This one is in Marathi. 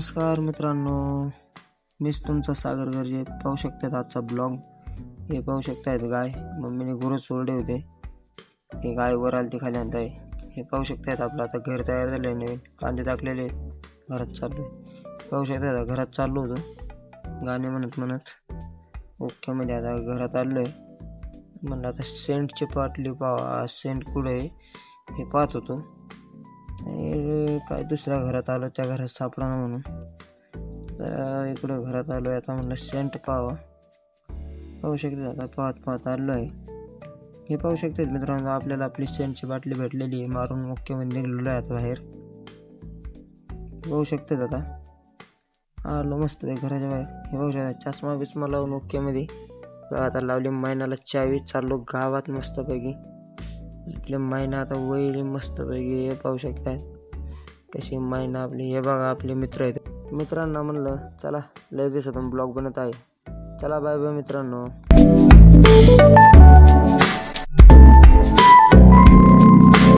नमस्कार मित्रांनो, मीच तुमचा सागर गर्जे. पाहू शकतात आजचा ब्लॉग. हे पाहू शकतायत गाय मम्मीने गुरं सोडले होते. हे गाय वर आली ती खाली आणत आहे. हे पाहू शकतायत आपलं आता घर तयार झालं आहे. नवीन कांदे टाकलेले घरात चाललो आहे. पाहू शकतात घरात चाललो होतो गाणे म्हणत ओक्यामध्ये. आता घरात आलो आहे. म्हणलं आता सेंटची बाटली पाहा, सेंट कुठे आहे हे पाहत होतो. काय दुसऱ्या घरात आलो, त्या घरात सापडा ना म्हणून तर इकडे घरात आलो आहे. आता म्हणलं सेंट पाहावा. पाहू शकते आता पाहत आलो आहे. हे पाहू शकते मित्रांनो, आपल्याला आपली सेंटची बाटली भेटलेली आहे. मारून मुख्यमध्ये निघलेलो आहे आता बाहेर. पाहू शकते आता आलो मस्त घराच्या बाहेर. हे पाहू शकता चष्मा बिस्मा लावून मुख्यमध्ये आता लावली. महिन्याला चावी चाललो गावात मस्तपैकी. आपले महिना आता वैरी मस्तपैकी. हे पाहू शकताय कशी महिना आपली. हे बघा आपले मित्र आहेत. मित्रांना म्हणलं चला लय दिवसातून ब्लॉग बनत आहे. चला बाय बाय मित्रांनो.